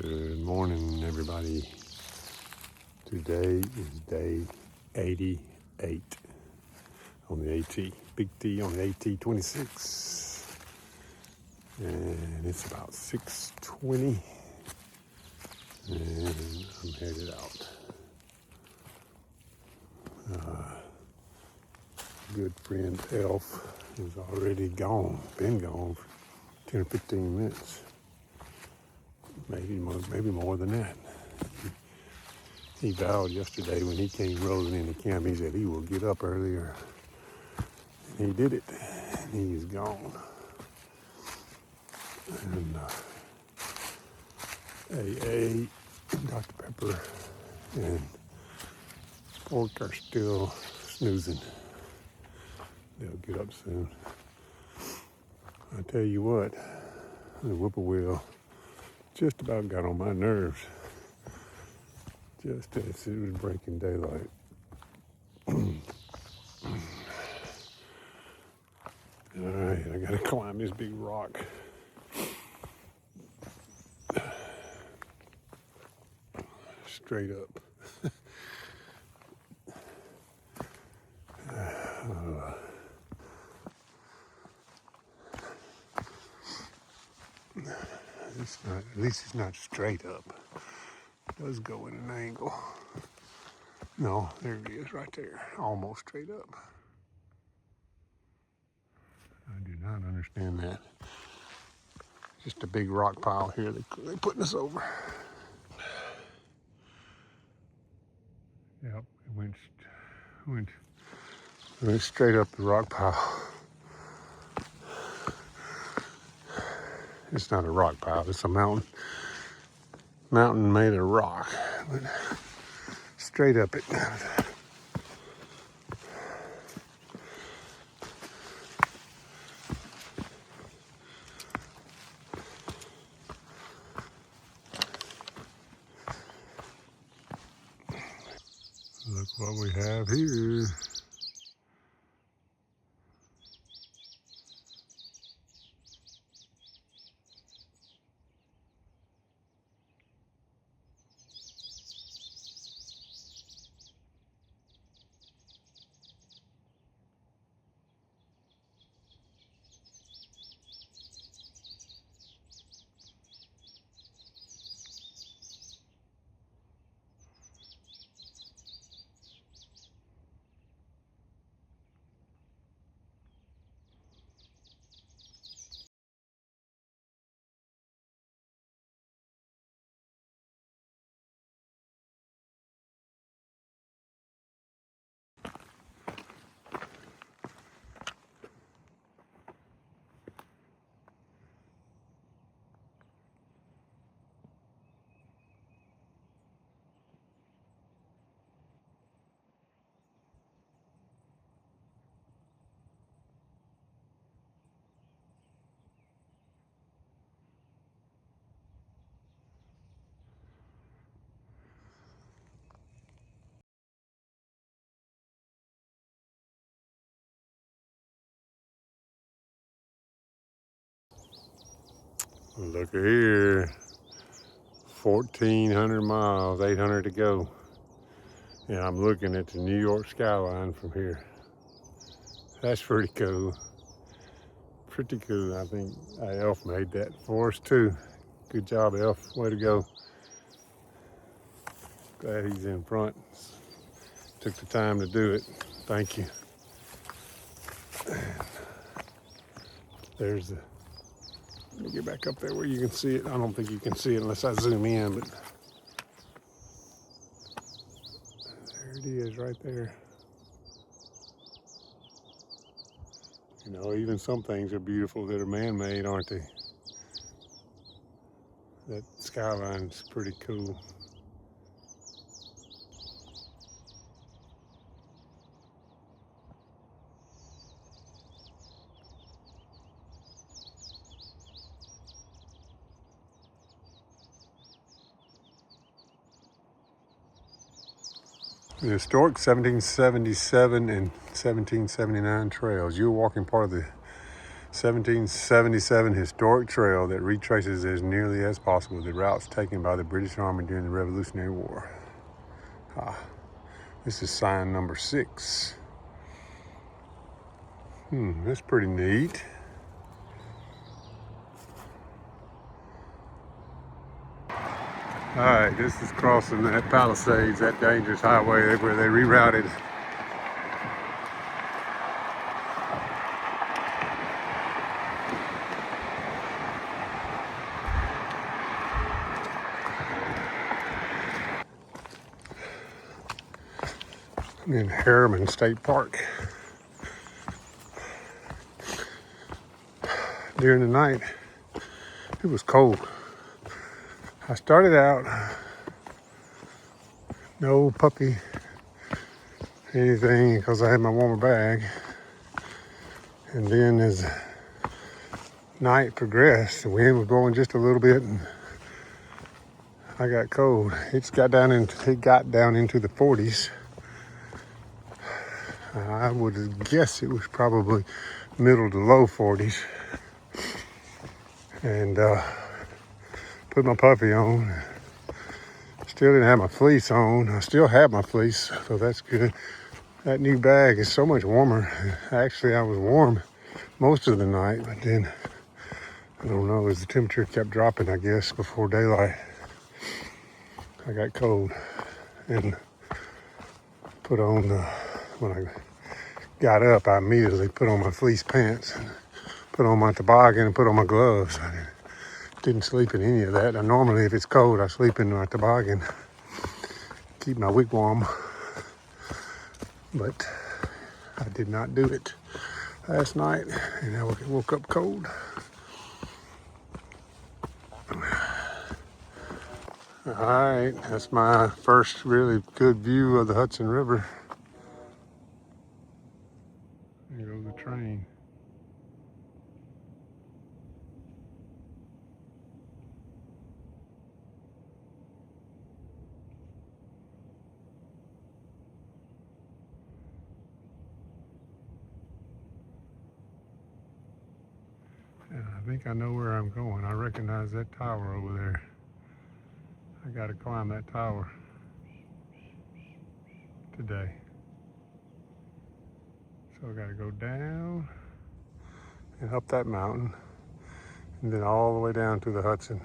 Good morning, everybody. Today is day 88 on the AT. Big T on the AT 26. And it's about 6:20. And I'm headed out. Good friend Elf is already gone. Been gone for 10 or 15 minutes. Maybe more than that. He vowed yesterday when he came rolling into camp, he said he will get up earlier. And he did it, and he is gone. And AA, Dr. Pepper, and Spork are still snoozing. They'll get up soon. I tell you what, the whippoorwill just about got on my nerves. Just as it was breaking daylight. All right, I gotta climb this big rock. Straight up. At least it's not straight up. It does go in an angle. No, there it is right there. Almost straight up. I do not understand that. Just a big rock pile here they're putting us over. Yep, it went straight up the rock pile. It's not a rock pile, it's a mountain. Mountain made of rock. But straight up it. Look what we have here. Look at here. 1,400 miles, 800 to go. And I'm looking at the New York skyline from here. That's pretty cool. Pretty cool. I think Elf made that for us too. Good job, Elf. Way to go. Glad he's in front. Took the time to do it. Thank you. There's the... Let me get back up there where you can see it. I don't think you can see it unless I zoom in, but there it is right there. You know, even some things are beautiful that are man-made, aren't they? That skyline's pretty cool. The historic 1777 and 1779 trails. You were walking part of the 1777 historic trail that retraces as nearly as possible the routes taken by the British Army during the Revolutionary War. This is sign number 6. That's pretty neat. All right, this is crossing that Palisades, that dangerous highway where they rerouted. I'm in Harriman State Park. During the night, it was cold. I started out, no puppy, anything, because I had my warmer bag. And then as night progressed, the wind was blowing just a little bit, and I got cold. It got down into the 40s. I would guess it was probably middle to low 40s. And put my puppy on. Still didn't have my fleece on. I still have my fleece, so that's good. That new bag is so much warmer. Actually, I was warm most of the night, but then, I don't know, as the temperature kept dropping, I guess, before daylight, I got cold. And put on, when I got up, I immediately put on my fleece pants, and put on my toboggan, and put on my gloves. I didn't sleep in any of that. Now, normally, if it's cold, I sleep in my toboggan, keep my wig warm. But I did not do it last night, and I woke up cold. All right, that's my first really good view of the Hudson River. There goes the train. Yeah, I think I know where I'm going. I recognize that tower over there. I got to climb that tower today. So I got to go down and up that mountain, and then all the way down to the Hudson.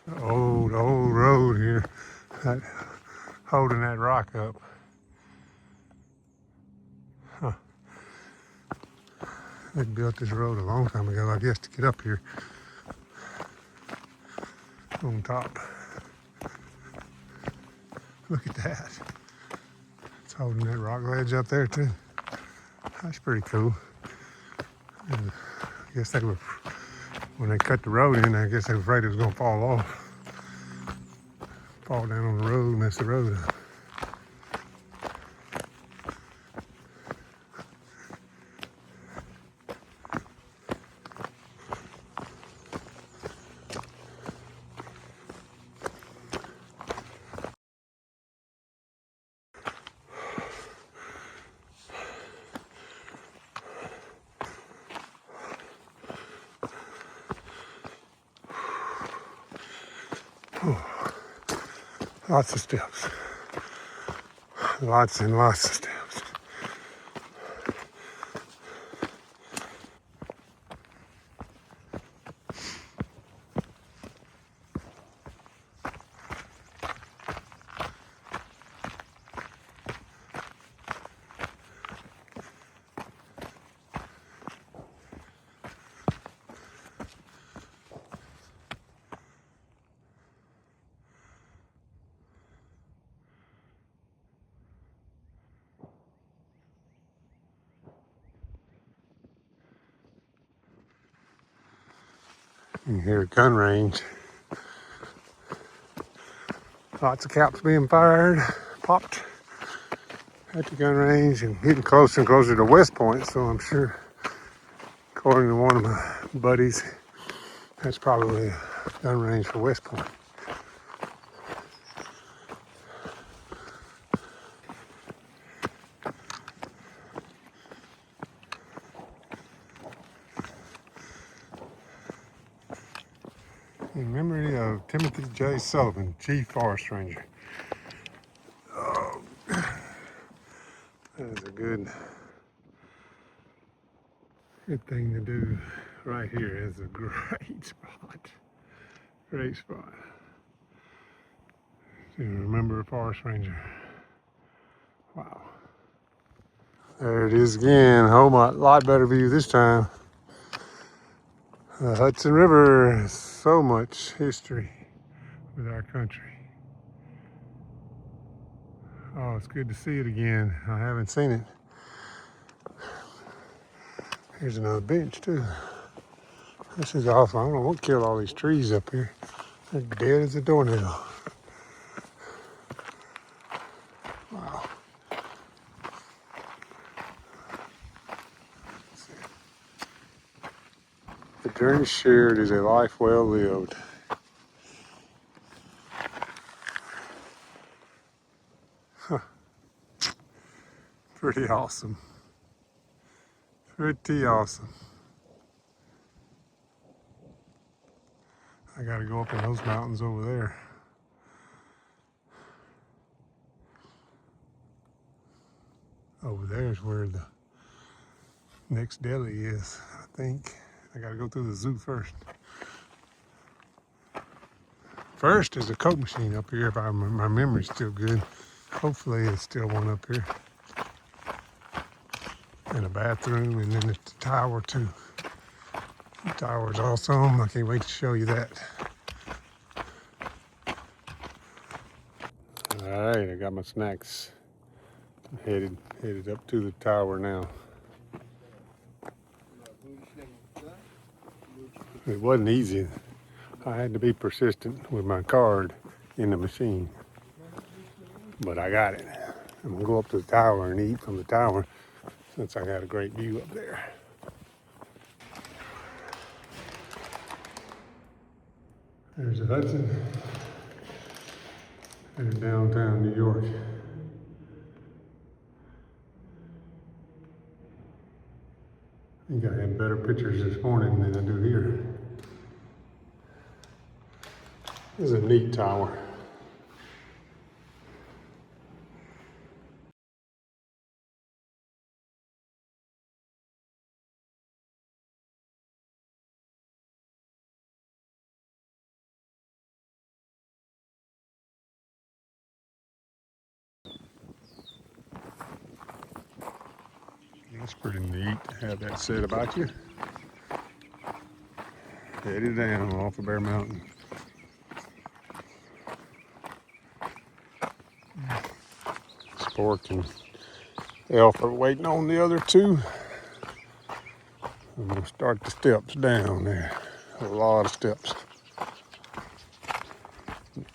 The old road here, holding that rock up. Huh. They built this road a long time ago, I guess, to get up here on top. Look at that. It's holding that rock ledge up there too. That's pretty cool. And I guess they were, when they cut the road in, I guess they were afraid it was gonna fall off. Fall down on the road, mess the road up. Lots of steps. Lots and lots of steps. You can hear a gun range. Lots of caps being fired, popped. at the gun range and getting closer and closer to West Point. So I'm sure, according to one of my buddies, that's probably a gun range for West Point. In memory of Timothy J. Sullivan, Chief Forest Ranger. Oh, that is a good thing to do right here. It's a great spot. Great spot to remember a forest ranger. Wow. There it is again. Oh, my, lot better view this time. The Hudson River has so much history with our country. Oh, it's good to see it again. I haven't seen it. Here's another bench too. This is awesome. I don't know what killed all these trees up here. They're dead as a doornail. Wow. The journey shared is a life well lived. Huh. Pretty awesome. Pretty awesome. I gotta go up in those mountains over there. Over there is where the next deli is, I think. I gotta go through the zoo first. First is a Coke machine up here, if my memory's still good. Hopefully it's still one up here. And a bathroom, and then it's the tower too. The tower's awesome. I can't wait to show you that. All right, I got my snacks. Headed up to the tower now. It wasn't easy. I had to be persistent with my card in the machine. But I got it. I'm gonna go up to the tower and eat from the tower since I got a great view up there. There's the Hudson. Headed downtown New York. I think I had better pictures this morning than I do here. This is a neat tower. It's pretty neat to have that said about you. Headed down off of Bear Mountain. Sport and Elf are waiting on the other two. I'm gonna start the steps down there. A lot of steps.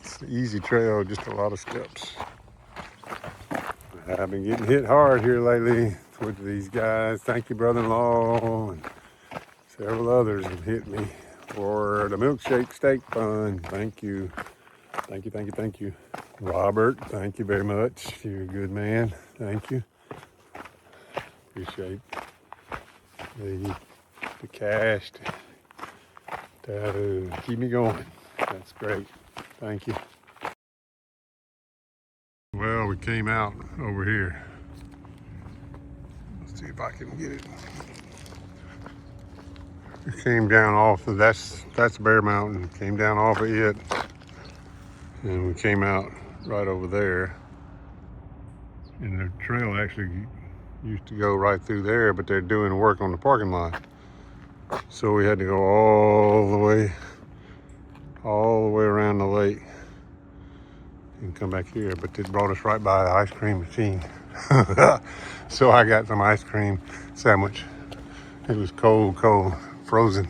It's an easy trail, just a lot of steps. I've been getting hit hard here lately with these guys. Thank you, brother-in-law, and several others have hit me for the milkshake steak fun. Thank you. Thank you, thank you, thank you. Robert, thank you very much. You're a good man. Thank you. Appreciate the cash to keep me going. That's great. Thank you. Well, we came out over here. Let's see if I can get it. We came down off of that's Bear Mountain. Came down off of it, and we came out right over there. And the trail actually used to go right through there, but they're doing work on the parking lot. So we had to go all the way around the lake and come back here. But it brought us right by the ice cream machine. So I got some ice cream sandwich. It was cold, frozen.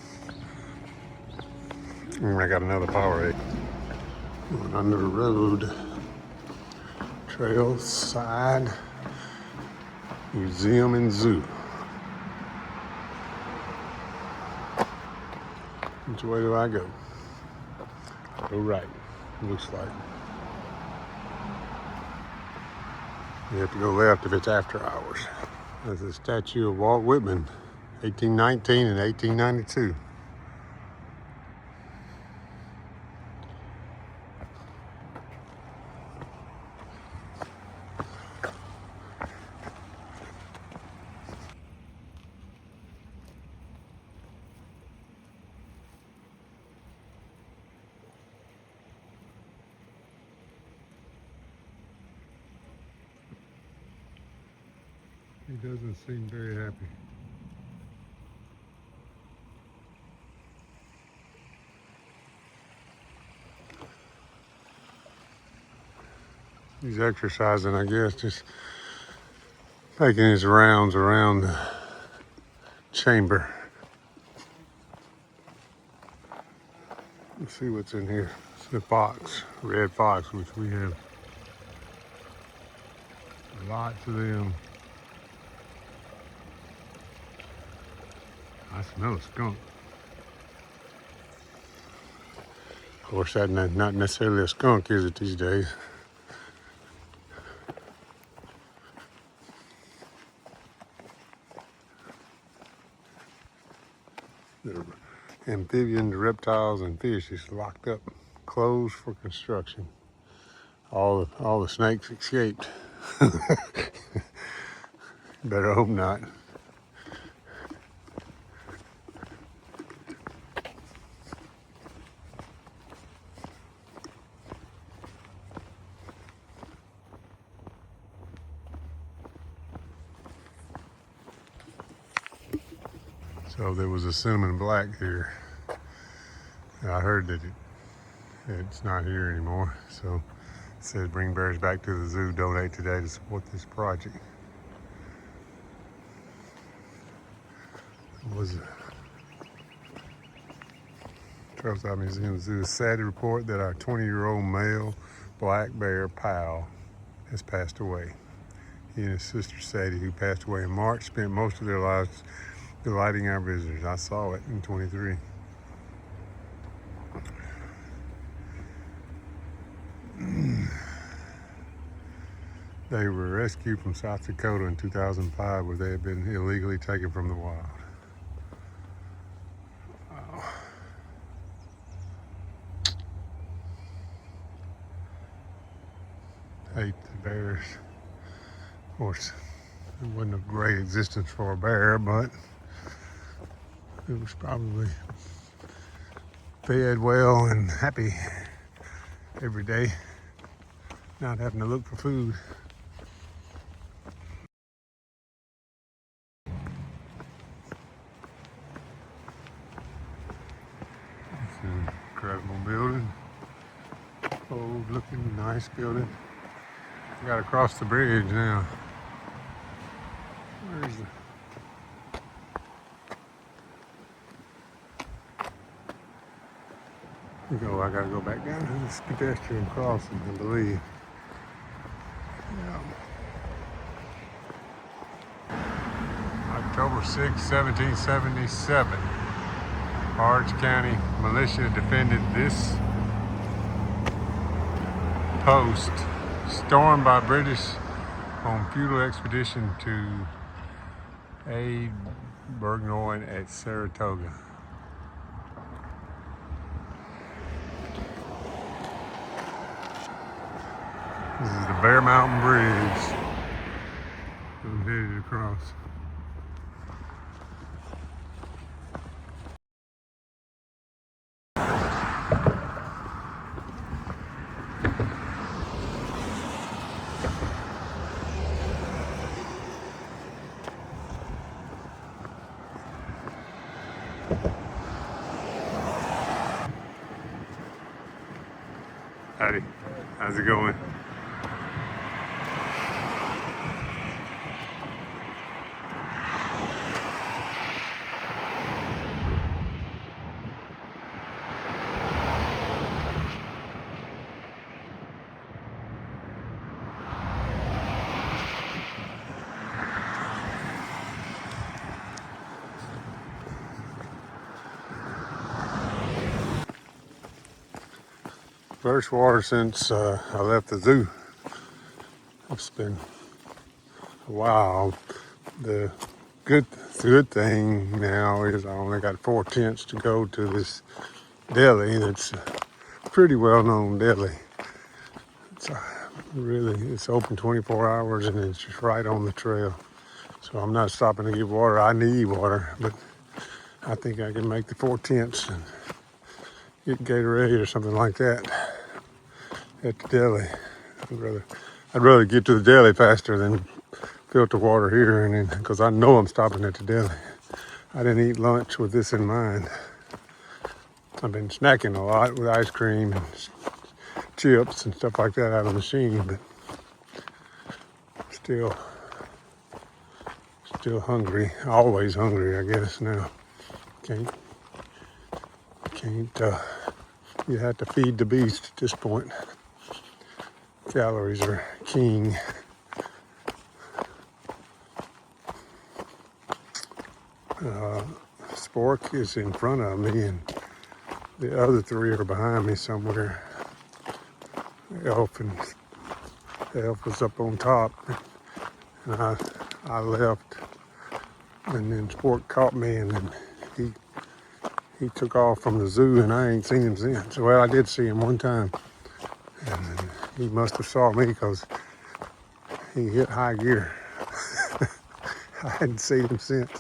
And I got another Powerade. Going under the road. Trailside. Museum and Zoo. Which way do I go? Go right, looks like. You have to go left if it's after hours. There's a statue of Walt Whitman, 1819 and 1892. He doesn't seem very happy. He's exercising, I guess, just making his rounds around the chamber. Let's see what's in here. It's the fox, red fox, which we have lots of them. I smell a skunk. Of course, that's not necessarily a skunk, is it, these days? The amphibians, reptiles, and fish is locked up, closed for construction. All the snakes escaped. Better hope not. So there was a cinnamon black here. I heard that it's not here anymore. So it says bring bears back to the zoo, donate today to support this project. It was Trailside Museum Zoo is sad to report that our 20-year-old male black bear pal has passed away. He and his sister Sadie, who passed away in March, spent most of their lives delighting our visitors. I saw it in 23. They were rescued from South Dakota in 2005, where they had been illegally taken from the wild. Wow. Hate the bears. Of course, it wasn't a great existence for a bear, but it was probably fed well and happy every day, not having to look for food. It's an incredible building, old looking, nice building. We got to cross the bridge now. Where's the... I gotta go back down to this pedestrian crossing, I believe. Yeah. October 6, 1777. Orange County militia defended this post, stormed by British on futile expedition to aid Burgoyne at Saratoga. This is the Bear Mountain Bridge. I'm headed across. Howdy, how's it going? First water since I left the zoo. It's been a while. The good thing now is I only got 4 tenths to go to this deli. That's a pretty well-known deli. It's it's open 24 hours and it's just right on the trail. So I'm not stopping to get water. I need water, but I think I can make the 4 tenths and get Gatorade or something like that at the deli. I'd rather get to the deli faster than filter water here, and then because I know I'm stopping at the deli. I didn't eat lunch with this in mind. I've been snacking a lot with ice cream and chips and stuff like that out of the machine, but still hungry. Always hungry, I guess now. Can't. You have to feed the beast at this point. Calories are king. Spork is in front of me, and the other three are behind me somewhere. Elf was up on top, and I left, and then Spork caught me, and then he took off from the zoo, and I ain't seen him since. Well, I did see him one time, and then he must have saw me because he hit high gear. I hadn't seen him since.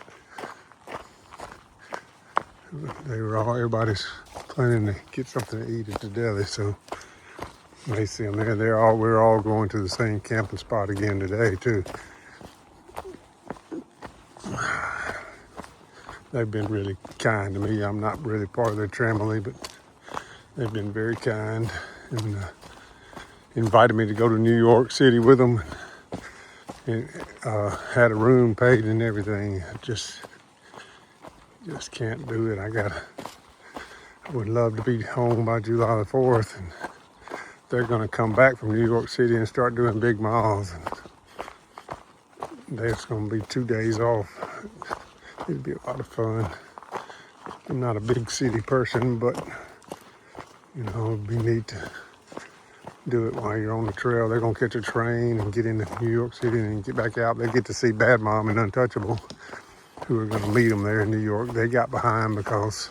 Everybody's planning to get something to eat at the deli, so they see them there. We're all going to the same camping spot again today too. They've been really kind to me. I'm not really part of their family, but they've been very kind and invited me to go to New York City with them. And had a room paid and everything. I just can't do it. I would love to be home by July the 4th, and they're going to come back from New York City and start doing big miles, and there's going to be 2 days off. It'd be a lot of fun. I'm not a big city person, but it'd be neat to do it while you're on the trail. They're going to catch a train and get into New York City and get back out. They get to see Bad Mom and Untouchable, who are going to meet them there in New York. They got behind because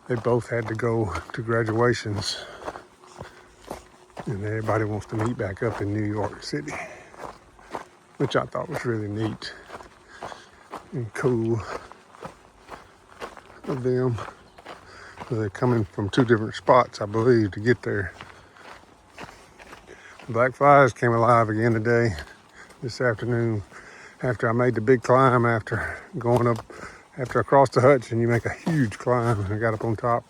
they both had to go to graduations, and everybody wants to meet back up in New York City, which I thought was really neat and cool of them. So they're coming from 2 different spots, I believe, to get there. Black flies came alive again today, this afternoon, after I made the big climb, after I crossed the Hudson. You make a huge climb, and I got up on top.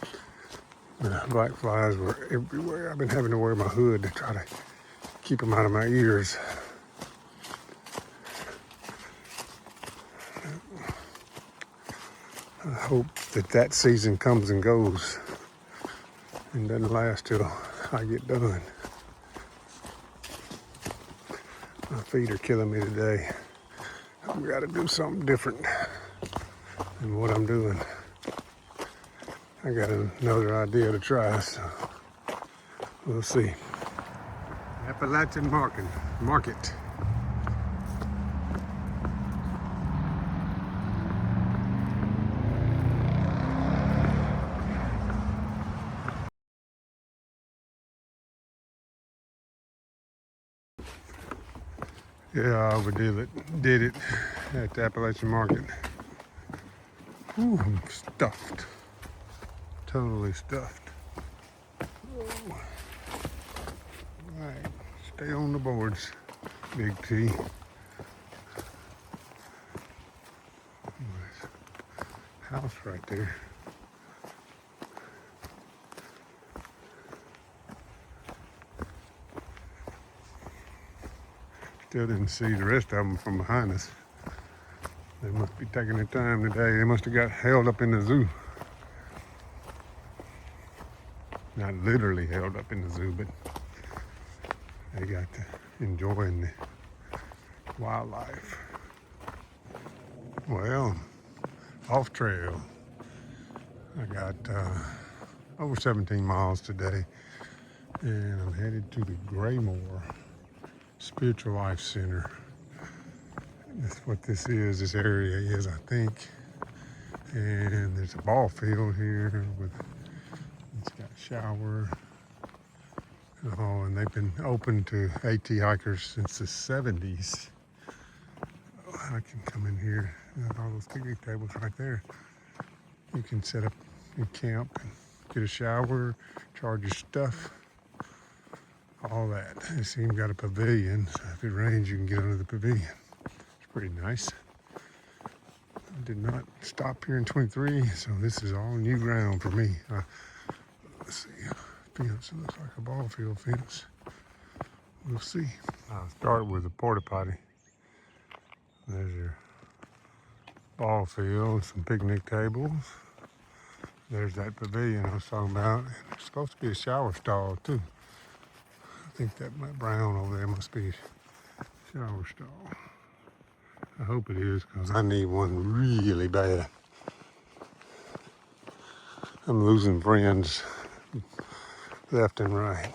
The black flies were everywhere. I've been having to wear my hood to try to keep them out of my ears. I hope that season comes and goes and doesn't last till I get done. My feet are killing me today. I've got to do something different than what I'm doing. I got another idea to try, so we'll see. Appalachian Market. Yeah, I did it at the Appalachian Market. Ooh, I'm stuffed. Totally stuffed. Oh. All right, stay on the boards, Big T. House right there. Still didn't see the rest of them from behind us. They must be taking their time today. They must have got held up in the zoo. Not literally held up in the zoo, but they got to enjoying the wildlife. Well, off trail. I got over 17 miles today. And I'm headed to the Greymore Spiritual Life Center. That's what this area is, I think. And there's a ball field here with, it's got a shower. Oh, and they've been open to AT hikers since the 70s. Oh, I can come in here. All those picnic tables right there. You can set up your camp and get a shower, charge your stuff, all that. I see you've got a pavilion, so if it rains, you can get under the pavilion. It's pretty nice. I did not stop here in 23, so this is all new ground for me. Let's see, fence, it looks like a ball field fence. We'll see. I'll start with the porta potty. There's your ball field, some picnic tables. There's that pavilion I was talking about. And there's supposed to be a shower stall too. I think that brown over there must be a shower stall. I hope it is, because I need one really bad. I'm losing friends left and right.